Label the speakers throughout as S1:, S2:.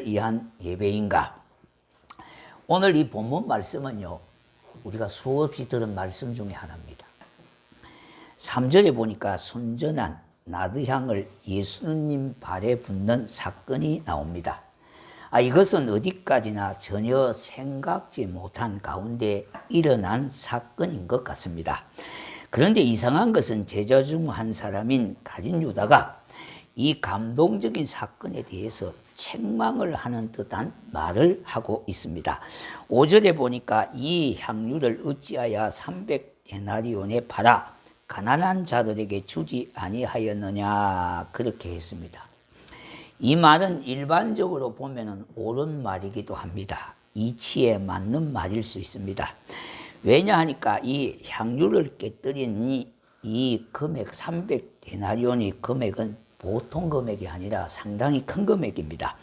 S1: 위한 예배인가? 오늘 이 본문 말씀은요, 우리가 수없이 들은 말씀 중에 하나입니다. 3절에 보니까 순전한 나드향을 예수님 발에 붓는 사건이 나옵니다. 이것은 어디까지나 전혀 생각지 못한 가운데 일어난 사건인 것 같습니다. 그런데 이상한 것은 제자 중 한 사람인 가룟 유다가 이 감동적인 사건에 대해서 책망을 하는 듯한 말을 하고 있습니다. 5절에 보니까 이 향유를 어찌하여 300데나리온에 팔아 가난한 자들에게 주지 아니하였느냐, 그렇게 했습니다. 이 말은 일반적으로 보면 옳은 말이기도 합니다. 이치에 맞는 말일 수 있습니다. 왜냐하니까 이 향유를 깨뜨린 이 금액 300데나리온의 금액은 보통 금액이 아니라 상당히 큰 금액입니다.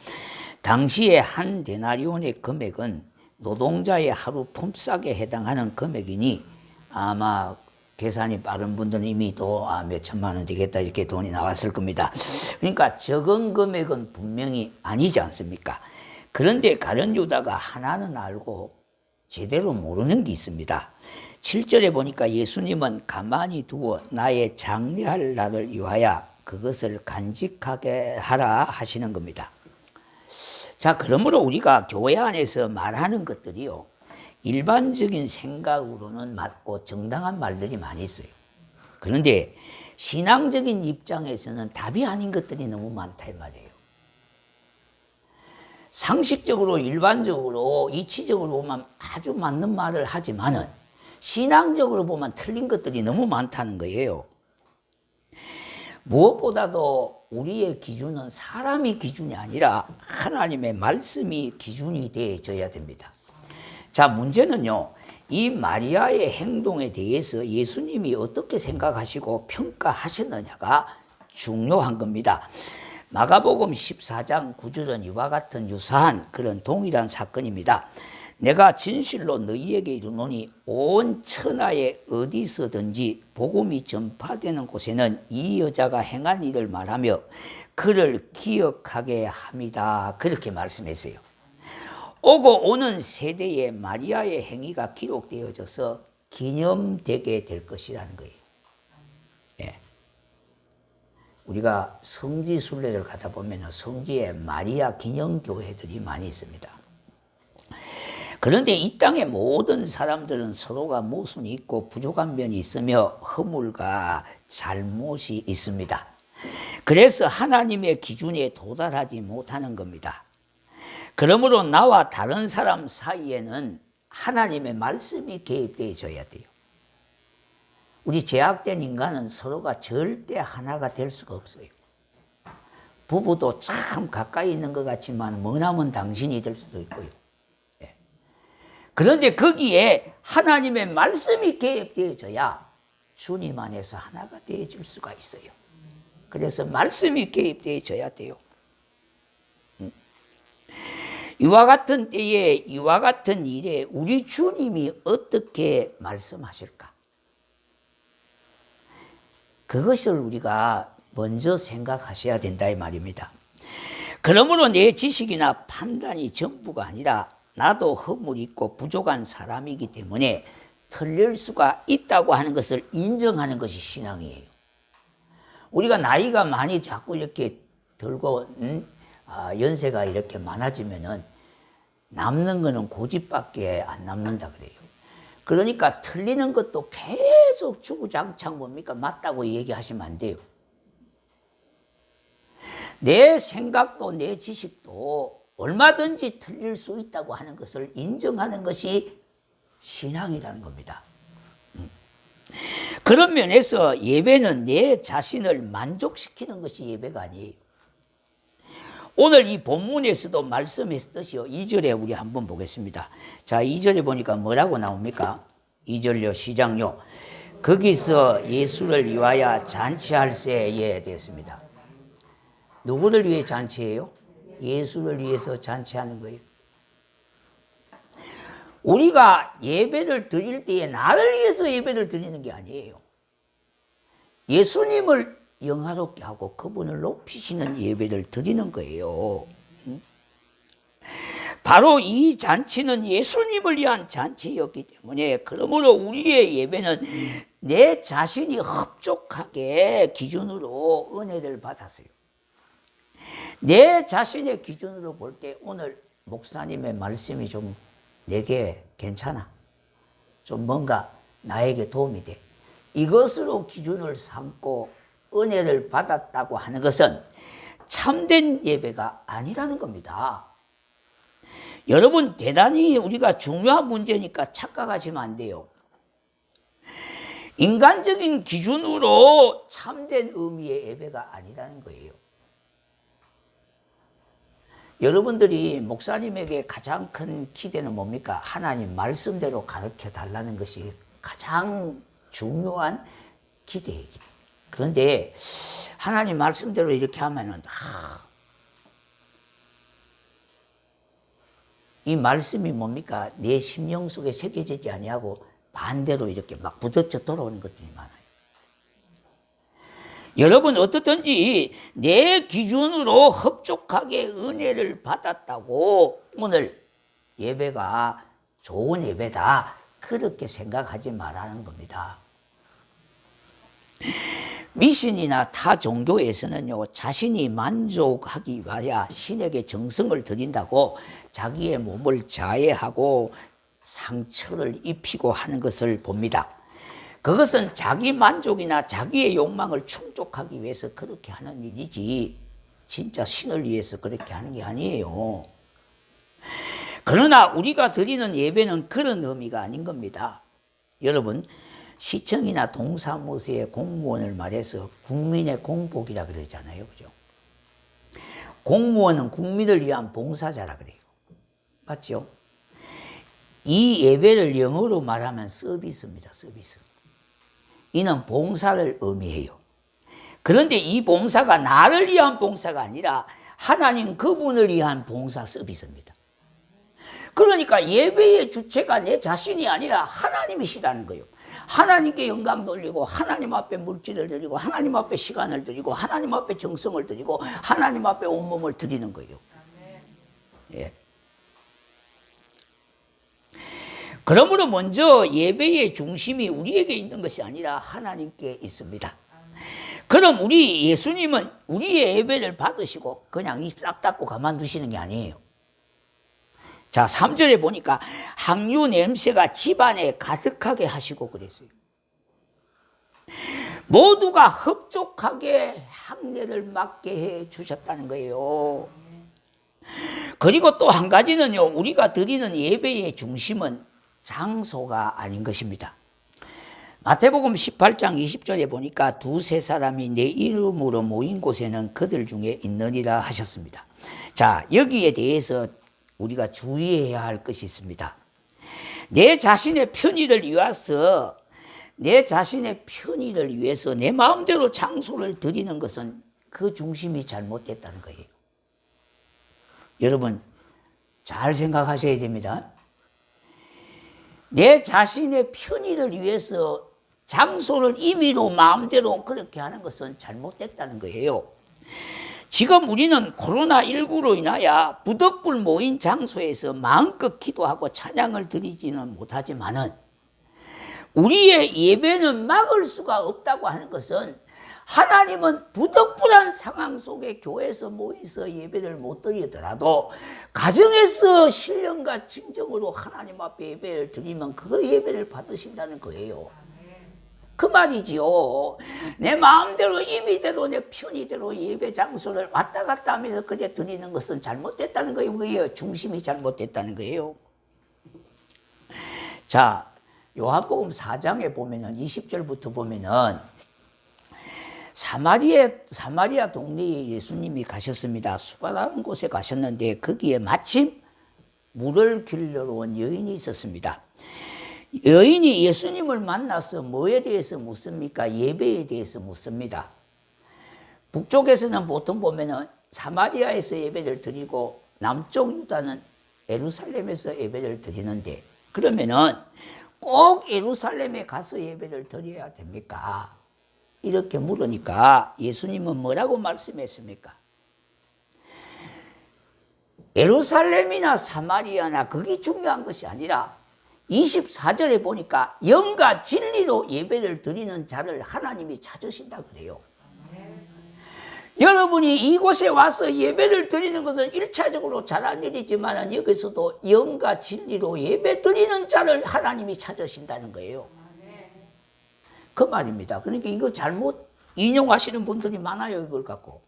S1: 당시에 한 데나리온의 금액은 노동자의 하루 품삯에 해당하는 금액이니 아마 계산이 빠른 분들은 이미 또 몇 천만 원 되겠다 이렇게 돈이 나왔을 겁니다. 그러니까 적은 금액은 분명히 아니지 않습니까? 그런데 가룟 유다가 하나는 알고 제대로 모르는 게 있습니다. 7절에 보니까 예수님은 가만히 두어 나의 장례할 날을 위하여 그것을 간직하게 하라 하시는 겁니다. 자, 그러므로 우리가 교회 안에서 말하는 것들이요, 일반적인 생각으로는 맞고 정당한 말들이 많이 있어요. 그런데 신앙적인 입장에서는 답이 아닌 것들이 너무 많다 이 말이에요. 상식적으로 일반적으로 이치적으로 보면 아주 맞는 말을 하지만은 신앙적으로 보면 틀린 것들이 너무 많다는 거예요. 무엇보다도 우리의 기준은 사람이 기준이 아니라 하나님의 말씀이 기준이 되어져야 됩니다. 자, 문제는요, 이 마리아의 행동에 대해서 예수님이 어떻게 생각하시고 평가하셨느냐가 중요한 겁니다. 마가복음 14장 9절은 이와 같은 유사한 그런 동일한 사건입니다. 내가 진실로 너희에게 이르노니 온 천하에 어디서든지 복음이 전파되는 곳에는 이 여자가 행한 일을 말하며 그를 기억하게 합니다. 그렇게 말씀했어요. 오고 오는 세대에 마리아의 행위가 기록되어져서 기념되게 될 것이라는 거예요. 예. 우리가 성지 순례를 가다 보면 성지에 마리아 기념교회들이 많이 있습니다. 그런데 이 땅의 모든 사람들은 서로가 모순이 있고 부족한 면이 있으며 허물과 잘못이 있습니다. 그래서 하나님의 기준에 도달하지 못하는 겁니다. 그러므로 나와 다른 사람 사이에는 하나님의 말씀이 개입되어져야 돼요. 우리 죄악된 인간은 서로가 절대 하나가 될 수가 없어요. 부부도 참 가까이 있는 것 같지만 머나먼 당신이 될 수도 있고요. 그런데 거기에 하나님의 말씀이 개입되어져야 주님 안에서 하나가 되어질 수가 있어요. 그래서 말씀이 개입되어져야 돼요. 이와 같은 때에 이와 같은 일에 우리 주님이 어떻게 말씀하실까? 그것을 우리가 먼저 생각하셔야 된다 이 말입니다. 그러므로 내 지식이나 판단이 전부가 아니라 나도 허물이 있고 부족한 사람이기 때문에 틀릴 수가 있다고 하는 것을 인정하는 것이 신앙이에요. 우리가 나이가 많이 자꾸 이렇게 들고 연세가 이렇게 많아지면은 남는 거는 고집밖에 안 남는다 그래요. 그러니까 틀리는 것도 계속 주구장창 뭡니까? 맞다고 얘기하시면 안 돼요. 내 생각도 내 지식도 얼마든지 틀릴 수 있다고 하는 것을 인정하는 것이 신앙이라는 겁니다. 그런 면에서 예배는 내 자신을 만족시키는 것이 예배가 아니에요. 오늘 이 본문에서도 말씀했듯이요. 2절에 우리 한번 보겠습니다. 자, 2절에 보니까 뭐라고 나옵니까? 2절요, 시작요. 거기서 예수를 위하여 잔치할 새에 됐습니다. 누구를 위해 잔치해요? 예수를 위해서 잔치하는 거예요. 우리가 예배를 드릴 때에 나를 위해서 예배를 드리는 게 아니에요. 예수님을 영화롭게 하고 그분을 높이시는 예배를 드리는 거예요. 바로 이 잔치는 예수님을 위한 잔치였기 때문에, 그러므로 우리의 예배는 내 자신이 흡족하게 기준으로 은혜를 받았어요. 내 자신의 기준으로 볼 때 오늘 목사님의 말씀이 좀 내게 괜찮아, 좀 뭔가 나에게 도움이 돼, 이것으로 기준을 삼고 은혜를 받았다고 하는 것은 참된 예배가 아니라는 겁니다. 여러분, 대단히 우리가 중요한 문제니까 착각하시면 안 돼요. 인간적인 기준으로 참된 의미의 예배가 아니라는 거예요. 여러분들이 목사님에게 가장 큰 기대는 뭡니까? 하나님 말씀대로 가르쳐 달라는 것이 가장 중요한 기대이기. 그런데 하나님 말씀대로 이렇게 하면은 이 말씀이 뭡니까? 내 심령 속에 새겨지지 아니하고 반대로 이렇게 막 부딪혀 돌아오는 것들이 많아요. 여러분, 어떻든지 내 기준으로 흡족하게 은혜를 받았다고 오늘 예배가 좋은 예배다, 그렇게 생각하지 말라는 겁니다. 미신이나 타 종교에서는요, 자신이 만족하기 위하여 신에게 정성을 드린다고 자기의 몸을 자해하고 상처를 입히고 하는 것을 봅니다. 그것은 자기 만족이나 자기의 욕망을 충족하기 위해서 그렇게 하는 일이지, 진짜 신을 위해서 그렇게 하는 게 아니에요. 그러나 우리가 드리는 예배는 그런 의미가 아닌 겁니다. 여러분, 시청이나 동사무소의 공무원을 말해서 국민의 공복이라 그러잖아요, 그죠? 공무원은 국민을 위한 봉사자라 그래요. 맞죠? 이 예배를 영어로 말하면 서비스입니다, 서비스. 이는 봉사를 의미해요. 그런데 이 봉사가 나를 위한 봉사가 아니라 하나님 그분을 위한 봉사 서비스입니다. 그러니까 예배의 주체가 내 자신이 아니라 하나님이시라는 거예요. 하나님께 영광 돌리고, 하나님 앞에 물질을 드리고, 하나님 앞에 시간을 드리고, 하나님 앞에 정성을 드리고, 하나님 앞에 온몸을 드리는 거예요. 예. 그러므로 먼저 예배의 중심이 우리에게 있는 것이 아니라 하나님께 있습니다. 그럼 우리 예수님은 우리의 예배를 받으시고 그냥 입 싹 닫고 가만두시는 게 아니에요. 자, 3절에 보니까 향유 냄새가 집안에 가득하게 하시고 그랬어요. 모두가 흡족하게 향내를 맡게 해 주셨다는 거예요. 그리고 또 한 가지는요, 우리가 드리는 예배의 중심은 장소가 아닌 것입니다. 마태복음 18장 20절에 보니까 두세 사람이 내 이름으로 모인 곳에는 그들 중에 있느니라 하셨습니다. 자, 여기에 대해서 우리가 주의해야 할 것이 있습니다. 내 자신의 편의를 위해서 내 마음대로 장소를 드리는 것은 그 중심이 잘못됐다는 거예요. 여러분, 잘 생각하셔야 됩니다. 내 자신의 편의를 위해서 장소를 임의로 마음대로 그렇게 하는 것은 잘못됐다는 거예요. 지금 우리는 코로나19로 인하여 부득불 모인 장소에서 마음껏 기도하고 찬양을 드리지는 못하지만은 우리의 예배는 막을 수가 없다고 하는 것은, 하나님은 부득불한 상황 속에 교회에서 모여서 예배를 못 드리더라도 가정에서 신령과 진정으로 하나님 앞에 예배를 드리면 그 예배를 받으신다는 거예요. 그 말이지요. 내 마음대로 임의대로 내 편의대로 예배 장소를 왔다 갔다 하면서 그래 드리는 것은 잘못됐다는 거예요. 그게 중심이 잘못됐다는 거예요. 자, 요한복음 4장에 보면은 20절부터 보면은 사마리아 동네에 예수님이 가셨습니다. 수가라는 곳에 가셨는데 거기에 마침 물을 길러러 온 여인이 있었습니다. 여인이 예수님을 만나서 뭐에 대해서 묻습니까? 예배에 대해서 묻습니다. 북쪽에서는 보통 보면은 사마리아에서 예배를 드리고 남쪽 유다는 예루살렘에서 예배를 드리는데, 그러면은 꼭 예루살렘에 가서 예배를 드려야 됩니까? 이렇게 물으니까 예수님은 뭐라고 말씀했습니까? 예루살렘이나 사마리아나 그게 중요한 것이 아니라 24절에 보니까 영과 진리로 예배를 드리는 자를 하나님이 찾으신다 그래요. 여러분이 이곳에 와서 예배를 드리는 것은 1차적으로 잘한 일이지만 여기서도 영과 진리로 예배 드리는 자를 하나님이 찾으신다는 거예요. 그 말입니다. 그러니까 이거 잘못 인용하시는 분들이 많아요. 이걸 갖고.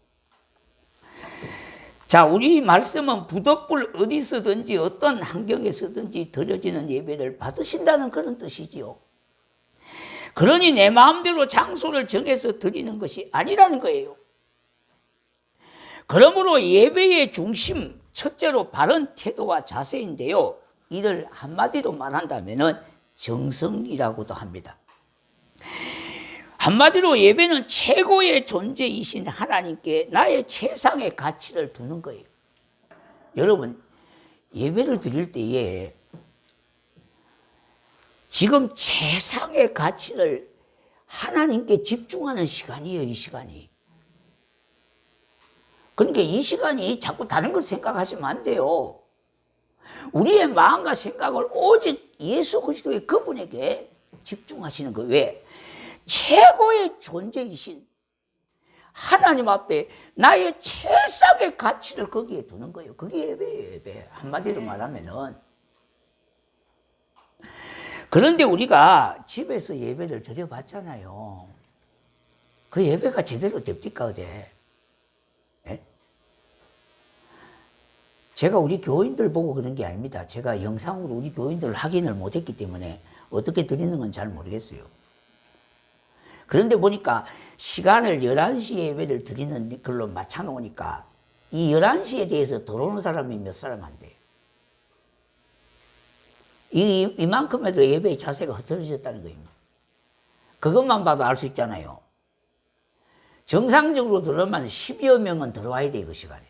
S1: 자, 우리 말씀은 부둣불 어디서든지 어떤 환경에서든지 드려지는 예배를 받으신다는 그런 뜻이지요. 그러니 내 마음대로 장소를 정해서 드리는 것이 아니라는 거예요. 그러므로 예배의 중심, 첫째로 바른 태도와 자세인데요. 이를 한마디로 말한다면 정성이라고도 합니다. 한마디로 예배는 최고의 존재이신 하나님께 나의 최상의 가치를 두는 거예요. 여러분, 예배를 드릴 때에 지금 최상의 가치를 하나님께 집중하는 시간이에요, 이 시간이. 그러니까 이 시간이 자꾸 다른 걸 생각하시면 안 돼요. 우리의 마음과 생각을 오직 예수 그리스도의 그분에게 집중하시는 거예요. 왜? 최고의 존재이신 하나님 앞에 나의 최상의 가치를 거기에 두는 거예요. 그게 예배예요, 예배. 한마디로 말하면은. 그런데 우리가 집에서 예배를 드려봤잖아요. 그 예배가 제대로 됩니까, 어제? 제가 우리 교인들 보고 그런 게 아닙니다. 제가 영상으로 우리 교인들을 확인을 못했기 때문에 어떻게 드리는 건 잘 모르겠어요. 그런데 보니까 시간을 11시 예배를 드리는 걸로 맞춰놓으니까 이 11시에 대해서 들어오는 사람이 몇 사람 안 돼요. 이만큼에도 예배의 자세가 흐트러졌다는 겁니다. 그것만 봐도 알 수 있잖아요. 정상적으로 들어오면 10여 명은 들어와야 돼요, 그 시간에.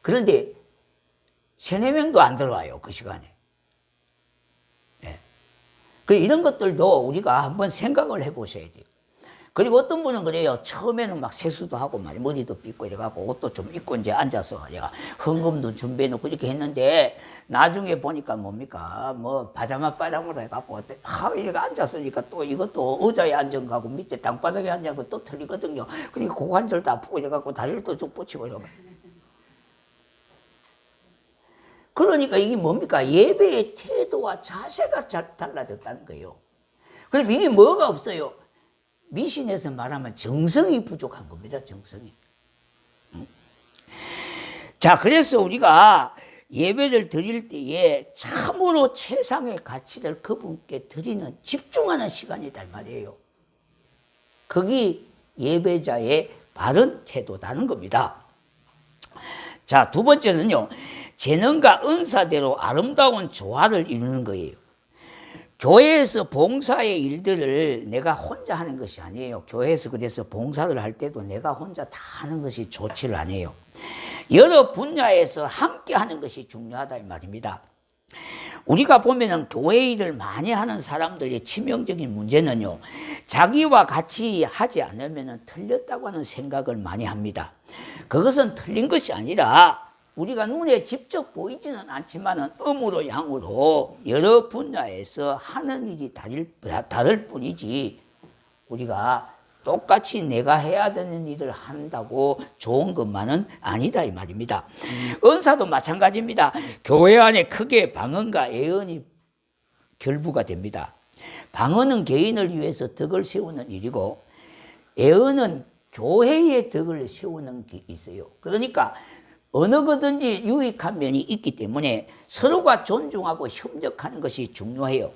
S1: 그런데 3, 4명도 안 들어와요, 그 시간에. 네. 이런 것들도 우리가 한번 생각을 해 보셔야 돼요. 그리고 어떤 분은 그래요. 처음에는 막 세수도 하고 머리도 빗고 이래갖고 옷도 좀 입고 이제 앉아서 내가 헌금도 준비해놓고 이렇게 했는데 나중에 보니까 뭡니까? 뭐 파자마 빨아먹으라 해갖고 이렇게 앉았으니까 또 이것도 의자에 앉아가고 밑에 땅바닥에 앉아가고 또 틀리거든요. 그러니까 고관절도 아프고 이래갖고 다리를 또 쭉 뻗치고 이러면. 그러니까 이게 뭡니까? 예배의 태도와 자세가 달라졌다는 거예요. 그럼 이게 뭐가 없어요? 미신에서 말하면 정성이 부족한 겁니다. 정성이. 자, 그래서 우리가 예배를 드릴 때에 참으로 최상의 가치를 그분께 드리는 집중하는 시간이다 말이에요. 그게 예배자의 바른 태도다는 겁니다. 자, 두 번째는요. 재능과 은사대로 아름다운 조화를 이루는 거예요. 교회에서 봉사의 일들을 내가 혼자 하는 것이 아니에요. 교회에서 그래서 봉사를 할 때도 내가 혼자 다 하는 것이 좋지를 않아요. 여러 분야에서 함께 하는 것이 중요하다 이 말입니다. 우리가 보면은 교회 일을 많이 하는 사람들의 치명적인 문제는요. 자기와 같이 하지 않으면 틀렸다고 하는 생각을 많이 합니다. 그것은 틀린 것이 아니라 우리가 눈에 직접 보이지는 않지만 음으로 양으로 여러 분야에서 하는 일이 다를 뿐이지 우리가 똑같이 내가 해야 되는 일을 한다고 좋은 것만은 아니다 이 말입니다. 은사도 마찬가지입니다. 교회 안에 크게 방언과 애언이 결부가 됩니다. 방언은 개인을 위해서 덕을 세우는 일이고 애언은 교회의 덕을 세우는 게 있어요. 그러니까 어느 거든지 유익한 면이 있기 때문에 서로가 존중하고 협력하는 것이 중요해요.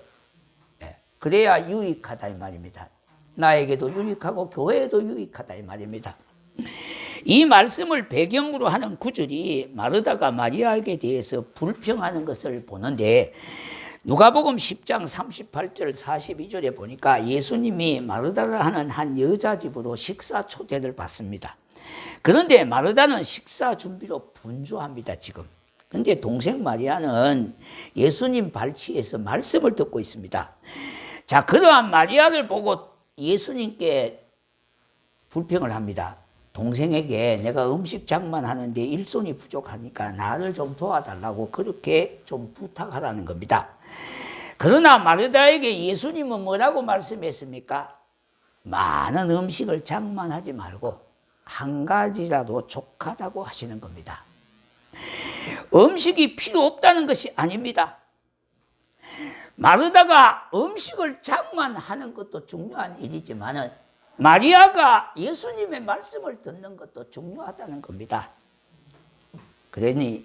S1: 그래야 유익하다 이 말입니다. 나에게도 유익하고 교회에도 유익하다 이 말입니다. 이 말씀을 배경으로 하는 구절이 마르다가 마리아에게 대해서 불평하는 것을 보는데 누가복음 10장 38절 42절에 보니까 예수님이 마르다라 하는 한 여자 집으로 식사 초대를 받습니다. 그런데 마르다는 식사 준비로 분주합니다, 지금. 그런데 동생 마리아는 예수님 발치에서 말씀을 듣고 있습니다. 자, 그러한 마리아를 보고 예수님께 불평을 합니다. 동생에게 내가 음식 장만하는데 일손이 부족하니까 나를 좀 도와달라고 그렇게 좀 부탁하라는 겁니다. 그러나 마르다에게 예수님은 뭐라고 말씀했습니까? 많은 음식을 장만하지 말고 한 가지라도 족하다고 하시는 겁니다. 음식이 필요 없다는 것이 아닙니다. 마르다가 음식을 장만하는 것도 중요한 일이지만은 마리아가 예수님의 말씀을 듣는 것도 중요하다는 겁니다. 그러니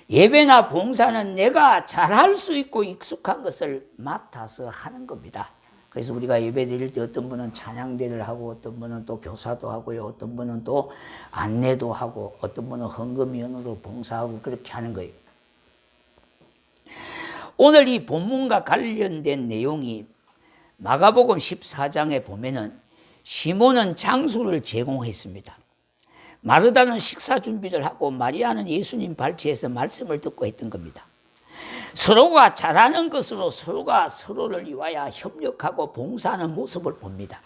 S1: 예배나 봉사는 내가 잘할 수 있고 익숙한 것을 맡아서 하는 겁니다. 그래서 우리가 예배 드릴 때 어떤 분은 찬양대를 하고 어떤 분은 또 교사도 하고요. 어떤 분은 또 안내도 하고 어떤 분은 헌금위원으로 봉사하고 그렇게 하는 거예요. 오늘 이 본문과 관련된 내용이 마가복음 14장에 보면은 시몬은 장소를 제공했습니다. 마르다는 식사 준비를 하고 마리아는 예수님 발치에서 말씀을 듣고 했던 겁니다. 서로가 잘하는 것으로 서로가 서로를 위하여 협력하고 봉사하는 모습을 봅니다.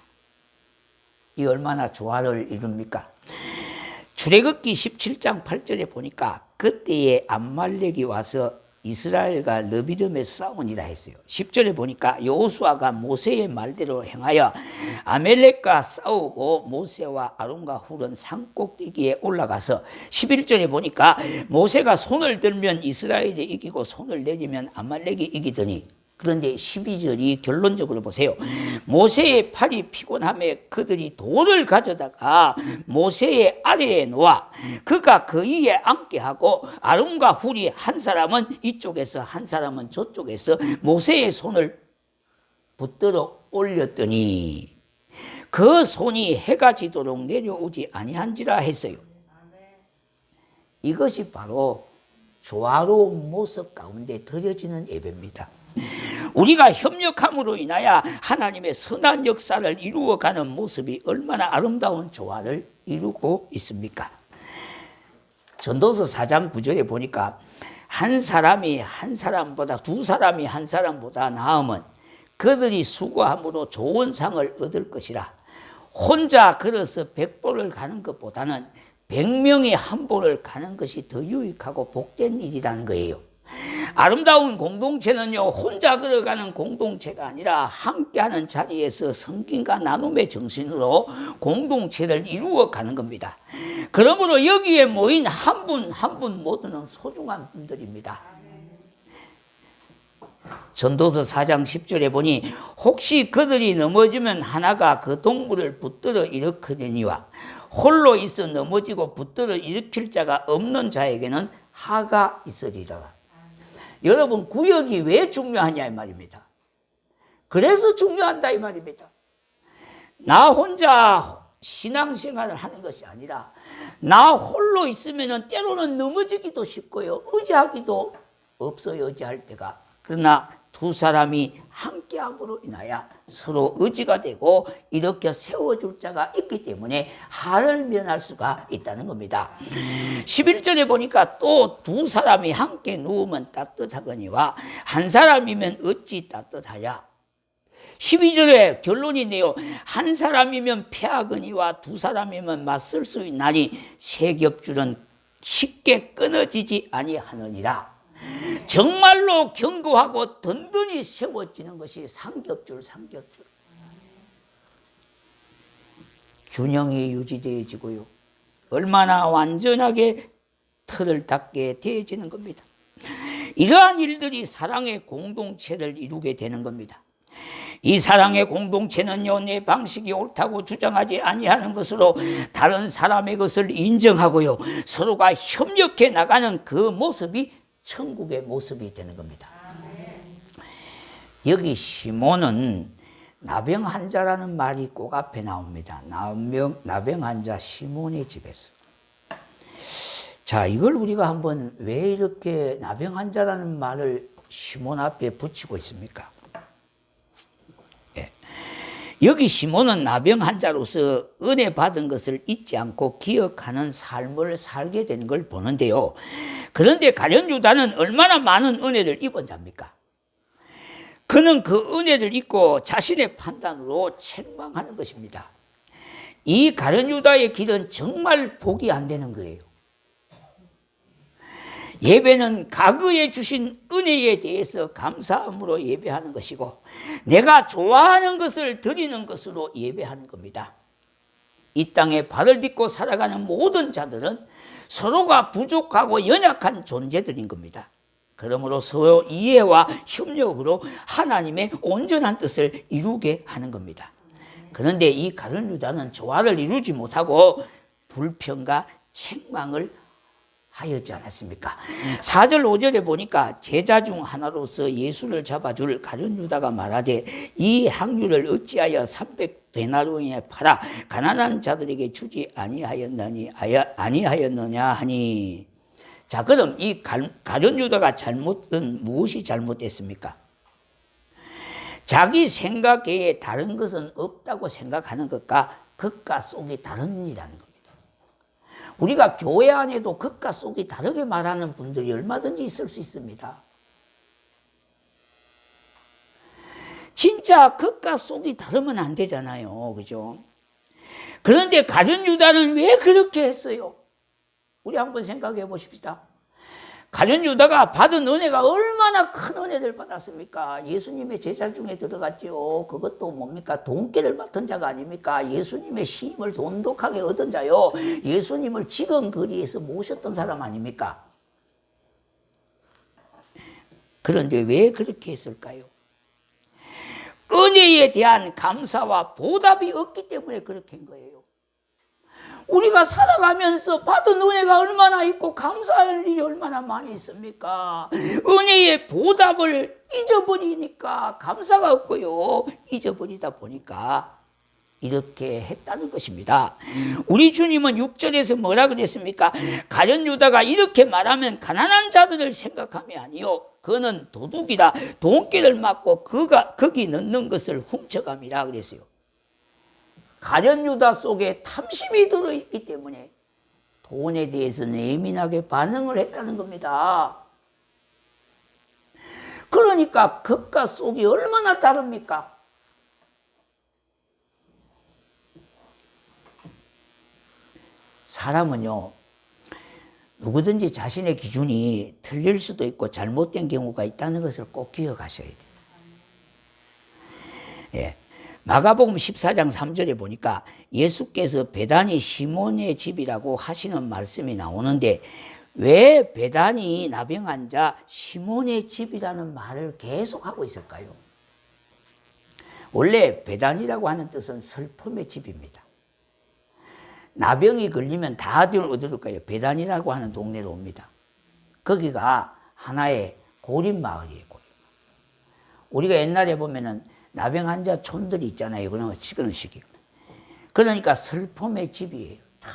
S1: 이 얼마나 조화를 이룹니까? 출애굽기 17장 8절에 보니까 그때에 암말렉이 와서 이스라엘과 르비딤에서 싸우니라 했어요. 10절에 보니까 여호수아가 모세의 말대로 행하여 아멜렉과 싸우고 모세와 아론과 훌은 산꼭대기에 올라가서 11절에 보니까 모세가 손을 들면 이스라엘이 이기고 손을 내리면 아말렉이 이기더니 그런데 12절이 결론적으로 보세요. 모세의 팔이 피곤함에 그들이 돌을 가져다가 모세의 아래에 놓아 그가 그 위에 앉게 하고 아론과 훌이 한 사람은 이쪽에서 한 사람은 저쪽에서 모세의 손을 붙들어 올렸더니 그 손이 해가 지도록 내려오지 아니한지라 했어요. 이것이 바로 조화로운 모습 가운데 드려지는 예배입니다. 우리가 협력함으로 인하여 하나님의 선한 역사를 이루어가는 모습이 얼마나 아름다운 조화를 이루고 있습니까? 전도서 4장 9절에 보니까 한 사람이 한 사람보다 두 사람이 한 사람보다 나으면 그들이 수고함으로 좋은 상을 얻을 것이라. 혼자 걸어서 100보를 가는 것보다는 100명이 한 보를 가는 것이 더 유익하고 복된 일이라는 거예요. 아름다운 공동체는요, 혼자 걸어가는 공동체가 아니라 함께하는 자리에서 섬김과 나눔의 정신으로 공동체를 이루어가는 겁니다. 그러므로 여기에 모인 한 분 한 분 모두는 소중한 분들입니다. 전도서 4장 10절에 보니 혹시 그들이 넘어지면 하나가 그 동물을 붙들어 일으키려니와 홀로 있어 넘어지고 붙들어 일으킬 자가 없는 자에게는 하가 있으리라. 여러분, 구역이 왜 중요하냐 이 말입니다. 그래서 중요한다 이 말입니다. 나 혼자 신앙생활을 하는 것이 아니라 나 홀로 있으면 때로는 넘어지기도 쉽고요, 의지하기도 없어요. 의지할 때가. 그러나 두 사람이 함께함으로 인하여 서로 의지가 되고 이렇게 세워줄 자가 있기 때문에 한을 면할 수가 있다는 겁니다. 11절에 보니까 또 두 사람이 함께 누우면 따뜻하거니와 한 사람이면 어찌 따뜻하냐. 12절에 결론이네요. 한 사람이면 패하거니와 두 사람이면 맞설 수 있나니 세 겹줄은 쉽게 끊어지지 아니하느니라. 정말로 견고하고 든든히 세워지는 것이 삼겹줄. 균형이 유지되어지고요, 얼마나 완전하게 틀을 닦게 되어지는 겁니다. 이러한 일들이 사랑의 공동체를 이루게 되는 겁니다. 이 사랑의 공동체는요, 내 방식이 옳다고 주장하지 아니하는 것으로 다른 사람의 것을 인정하고요, 서로가 협력해 나가는 그 모습이 천국의 모습이 되는 겁니다. 여기 시몬은 나병 환자라는 말이 꼭 앞에 나옵니다. 나병 환자 시몬의 집에서. 자, 이걸 우리가 한번 왜 이렇게 나병 환자라는 말을 시몬 앞에 붙이고 있습니까? 예. 여기 시몬은 나병 환자로서 은혜 받은 것을 잊지 않고 기억하는 삶을 살게 된 걸 보는데요. 그런데 가룟 유다는 얼마나 많은 은혜를 입은 자입니까? 그는 그 은혜를 잊고 자신의 판단으로 책망하는 것입니다. 이 가룟 유다의 길은 정말 복이 안 되는 거예요. 예배는 과거에 주신 은혜에 대해서 감사함으로 예배하는 것이고 내가 좋아하는 것을 드리는 것으로 예배하는 겁니다. 이 땅에 발을 딛고 살아가는 모든 자들은 서로가 부족하고 연약한 존재들인 겁니다. 그러므로 서로 이해와 협력으로 하나님의 온전한 뜻을 이루게 하는 겁니다. 그런데 이 가룟 유다는 조화를 이루지 못하고 불평과 책망을 하였지 않았습니까? 4절 5절에 보니까 제자 중 하나로서 예수를 잡아줄 가룟 유다가 말하되 이 향유를 어찌하여 300데나리온에 팔아 가난한 자들에게 주지 아니하였느냐 하니. 자, 그럼 이 가룟 유다가 무엇이 잘못됐습니까? 자기 생각 외에 다른 것은 없다고 생각하는 것과 겉과 속이 다른 일이라는 겁니다. 우리가 교회 안에도 겉과 속이 다르게 말하는 분들이 얼마든지 있을 수 있습니다. 진짜 겉과 속이 다르면 안 되잖아요. 그죠? 그런데 가룟 유다는 왜 그렇게 했어요? 우리 한번 생각해 보십시다. 가룟 유다가 받은 은혜가 얼마나 큰 은혜를 받았습니까? 예수님의 제자 중에 들어갔지요. 그것도 뭡니까? 돈깨를 맡은 자가 아닙니까? 예수님의 신임을 돈독하게 얻은 자요. 예수님을 지근거리에서 모셨던 사람 아닙니까? 그런데 왜 그렇게 했을까요? 은혜에 대한 감사와 보답이 없기 때문에 그렇게 한 거예요. 우리가 살아가면서 받은 은혜가 얼마나 있고 감사할 일이 얼마나 많이 있습니까? 은혜의 보답을 잊어버리니까 감사가 없고요. 잊어버리다 보니까 이렇게 했다는 것입니다. 우리 주님은 6절에서 뭐라 그랬습니까? 가룟 유다가 이렇게 말하면 가난한 자들을 생각함이 아니요 그는 도둑이라 돈깨를 맞고 거기 넣는 것을 훔쳐감이라 그랬어요. 가룟 유다 속에 탐심이 들어있기 때문에 돈에 대해서 예민하게 반응을 했다는 겁니다. 그러니까 겉과 속이 얼마나 다릅니까? 사람은요, 누구든지 자신의 기준이 틀릴 수도 있고 잘못된 경우가 있다는 것을 꼭 기억하셔야 돼요. 예. 마가복음 14장 3절에 보니까 예수께서 베다니 시몬의 집이라고 하시는 말씀이 나오는데 왜 베다니 나병 환자 시몬의 집이라는 말을 계속하고 있을까요? 원래 베다니라고 하는 뜻은 슬픔의 집입니다. 나병이 걸리면 다들 어디로 가요? 베다니라고 하는 동네로 옵니다. 거기가 하나의 고립마을이에요. 우리가 옛날에 보면은 나병 환자 촌들이 있잖아요. 그런 시기. 그러니까 슬픔의 집이에요. 다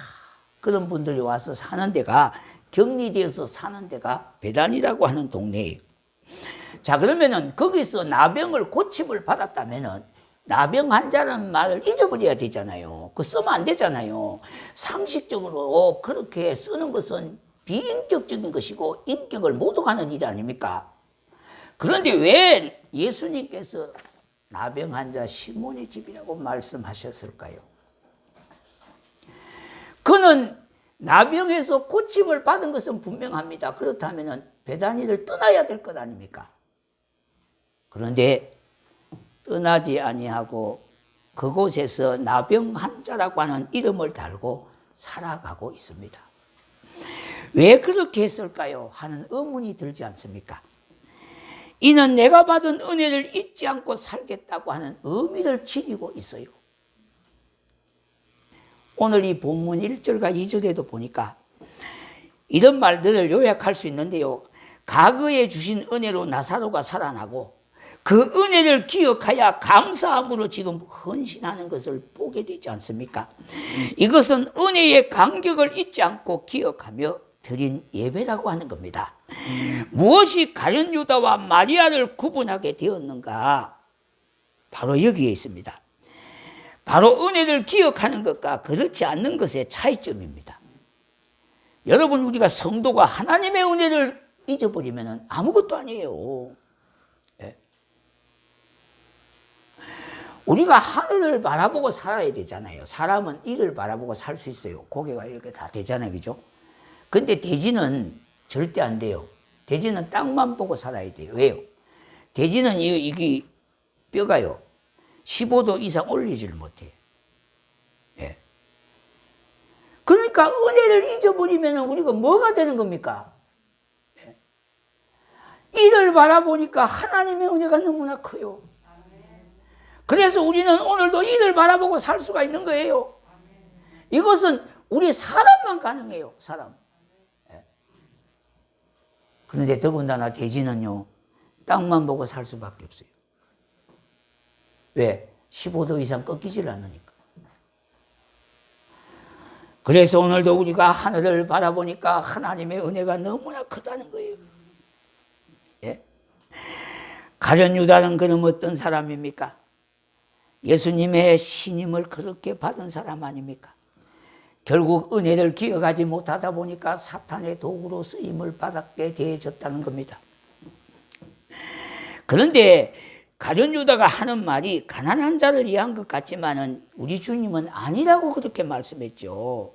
S1: 그런 분들이 와서 사는 데가 격리되어서 사는 데가 베단이라고 하는 동네예요. 자, 그러면은 거기서 나병을 고침을 받았다면은 나병 환자라는 말을 잊어버려야 되잖아요. 그거 쓰면 안 되잖아요. 상식적으로 그렇게 쓰는 것은 비인격적인 것이고 인격을 모독하는 일이 아닙니까? 그런데 왜 예수님께서 나병 환자 시몬의 집이라고 말씀하셨을까요? 그는 나병에서 고침을 받은 것은 분명합니다. 그렇다면 베다니를 떠나야 될 것 아닙니까? 그런데 떠나지 아니하고 그곳에서 나병 환자라고 하는 이름을 달고 살아가고 있습니다. 왜 그렇게 했을까요? 하는 의문이 들지 않습니까? 이는 내가 받은 은혜를 잊지 않고 살겠다고 하는 의미를 지니고 있어요. 오늘 이 본문 1절과 2절에도 보니까 이런 말들을 요약할 수 있는데요. 과거에 주신 은혜로 나사로가 살아나고 그 은혜를 기억하여 감사함으로 지금 헌신하는 것을 보게 되지 않습니까? 이것은 은혜의 간격을 잊지 않고 기억하며 드린 예배라고 하는 겁니다. 무엇이 가룟 유다와 마리아를 구분하게 되었는가? 바로 여기에 있습니다. 바로 은혜를 기억하는 것과 그렇지 않는 것의 차이점입니다. 여러분, 우리가 성도가 하나님의 은혜를 잊어버리면 아무것도 아니에요. 우리가 하늘을 바라보고 살아야 되잖아요. 사람은 이를 바라보고 살 수 있어요. 고개가 이렇게 다 되잖아요. 그죠? 근데 돼지는 절대 안 돼요. 돼지는 땅만 보고 살아야 돼요. 왜요? 돼지는 이게 뼈가요, 15도 이상 올리지를 못해요. 예. 그러니까 은혜를 잊어버리면 우리가 뭐가 되는 겁니까? 예. 이를 바라보니까 하나님의 은혜가 너무나 커요. 그래서 우리는 오늘도 이를 바라보고 살 수가 있는 거예요. 이것은 우리 사람만 가능해요. 사람. 예. 그런데 더군다나 돼지는요, 땅만 보고 살 수밖에 없어요. 왜? 15도 이상 꺾이질 않으니까. 그래서 오늘도 우리가 하늘을 바라보니까 하나님의 은혜가 너무나 크다는 거예요. 예? 가룟 유다는 그럼 어떤 사람입니까? 예수님의 신임을 그렇게 받은 사람 아닙니까? 결국 은혜를 기억하지 못하다 보니까 사탄의 도구로 쓰임을 받게 되어졌다는 겁니다. 그런데 가룟 유다가 하는 말이 가난한 자를 위한 것 같지만은 우리 주님은 아니라고 그렇게 말씀했죠.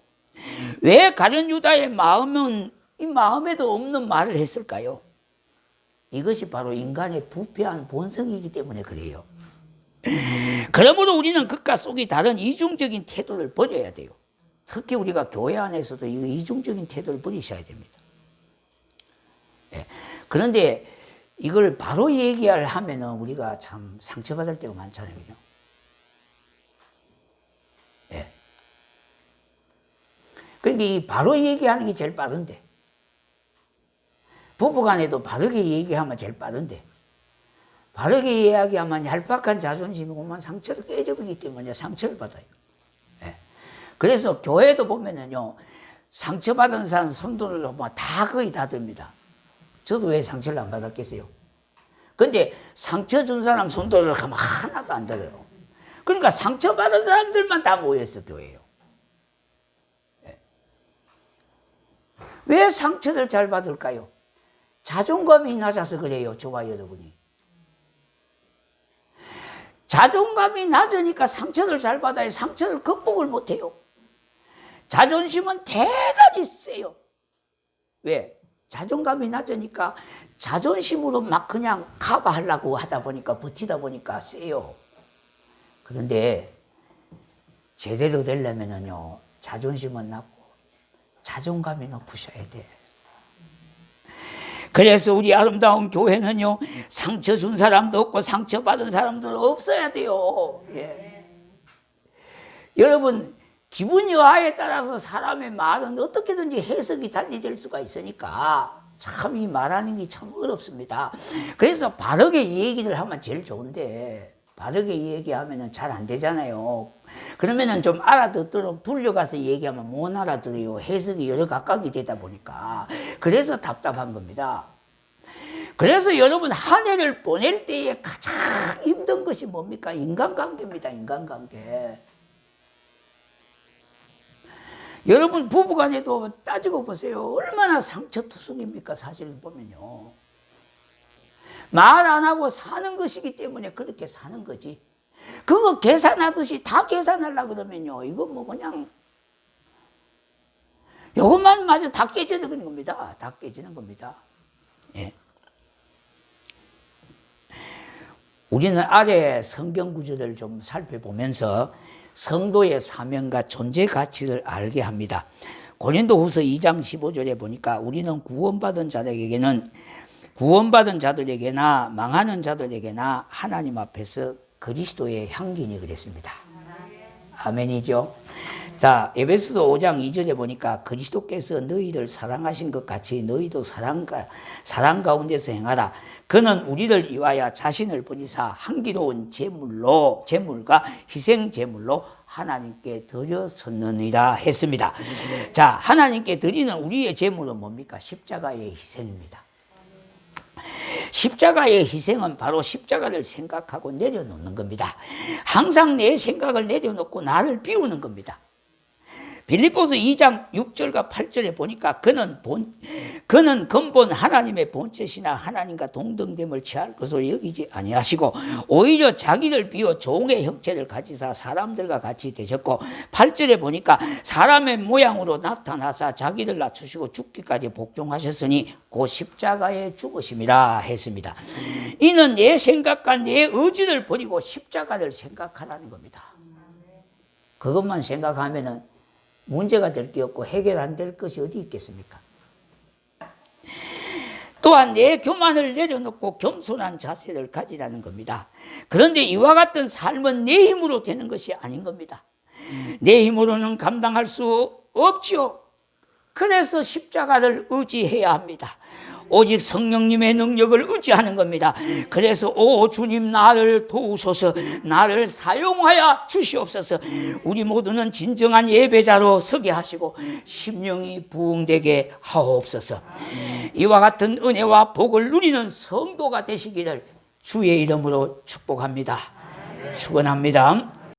S1: 왜 가룟 유다의 마음은 이 마음에도 없는 말을 했을까요? 이것이 바로 인간의 부패한 본성이기 때문에 그래요. 그러므로 우리는 극과 속이 다른 이중적인 태도를 버려야 돼요. 특히 우리가 교회 안에서도 이 이중적인 태도를 버리셔야 됩니다. 네. 그런데 이걸 바로 얘기하면은 우리가 참 상처받을 때가 많잖아요. 그죠? 네. 그러니까 이 바로 얘기하는 게 제일 빠른데, 부부간에도 바르게 얘기하면 제일 빠른데, 바르게 이야기하면 얄팍한 자존심이 오면 상처를 깨져버리기 때문에 상처를 받아요. 네. 그래서 교회도 보면은요, 상처받은 사람 손들을 보면 다 거의 다 듭니다. 저도 왜 상처를 안 받았겠어요? 근데 상처 준 사람 손들을 하면 하나도 안 들어요. 그러니까 상처받은 사람들만 다 모였어, 교회에요. 네. 왜 상처를 잘 받을까요? 자존감이 낮아서 그래요, 저와 여러분이. 자존감이 낮으니까 상처를 잘 받아요. 상처를 극복을 못해요. 자존심은 대단히 세요. 왜? 자존감이 낮으니까 자존심으로 막 그냥 커버하려고 하다 보니까, 버티다 보니까 세요. 그런데 제대로 되려면요, 자존심은 낮고 자존감이 높으셔야 돼. 그래서 우리 아름다운 교회는요, 상처 준 사람도 없고 상처받은 사람도 없어야 돼요. 예. 여러분, 기분 여하에 따라서 사람의 말은 어떻게든지 해석이 달리될 수가 있으니까 참 이 말하는 게 참 어렵습니다. 그래서 바르게 얘기를 하면 제일 좋은데, 바르게 얘기하면 잘 안 되잖아요. 그러면은 좀 알아듣도록 둘러가서 얘기하면 못 알아들어요. 해석이 여러 각각이 되다 보니까. 그래서 답답한 겁니다. 그래서 여러분, 한 해를 보낼 때에 가장 힘든 것이 뭡니까? 인간관계입니다. 인간관계. 여러분, 부부간에도 따지고 보세요. 얼마나 상처투성입니까? 사실 보면요. 말 안 하고 사는 것이기 때문에 그렇게 사는 거지. 그거 계산하듯이 다 계산하려고 그러면요, 이거 뭐 그냥 이것만 마저 다 깨지는 겁니다. 다 깨지는 겁니다. 예. 우리는 아래 성경 구절을 좀 살펴보면서 성도의 사명과 존재 가치를 알게 합니다. 고린도후서 2장 15절에 보니까 우리는 구원받은 자들에게나 망하는 자들에게나 하나님 앞에서 그리스도의 향기니 그랬습니다. 아멘이죠. 자, 에베소서 5장 2절에 보니까 그리스도께서 너희를 사랑하신 것 같이 너희도 사랑 가운데서 행하라. 그는 우리를 위하여 자신을 버리사 향기로운 제물과 희생 제물로 하나님께 드렸었느니라 했습니다. 자, 하나님께 드리는 우리의 제물은 뭡니까? 십자가의 희생입니다. 십자가의 희생은 바로 십자가를 생각하고 내려놓는 겁니다. 항상 내 생각을 내려놓고 나를 비우는 겁니다. 빌립보서 2장 6절과 8절에 보니까 그는 근본 하나님의 본체시나 하나님과 동등됨을 취할 것으로 여기지 아니하시고 오히려 자기를 비워 종의 형체를 가지사 사람들과 같이 되셨고 8절에 보니까 사람의 모양으로 나타나사 자기를 낮추시고 죽기까지 복종하셨으니 곧 십자가에 죽으심이라 했습니다. 이는 내 생각과 내 의지를 버리고 십자가를 생각하라는 겁니다. 그것만 생각하면은 문제가 될 게 없고 해결 안 될 것이 어디 있겠습니까? 또한 내 교만을 내려놓고 겸손한 자세를 가지라는 겁니다. 그런데 이와 같은 삶은 내 힘으로 되는 것이 아닌 겁니다. 내 힘으로는 감당할 수 없지요. 그래서 십자가를 의지해야 합니다. 오직 성령님의 능력을 의지하는 겁니다. 그래서 오 주님 나를 도우소서, 나를 사용하여 주시옵소서. 우리 모두는 진정한 예배자로 서게 하시고 심령이 부흥되게 하옵소서. 이와 같은 은혜와 복을 누리는 성도가 되시기를 주의 이름으로 축복합니다. 축원합니다.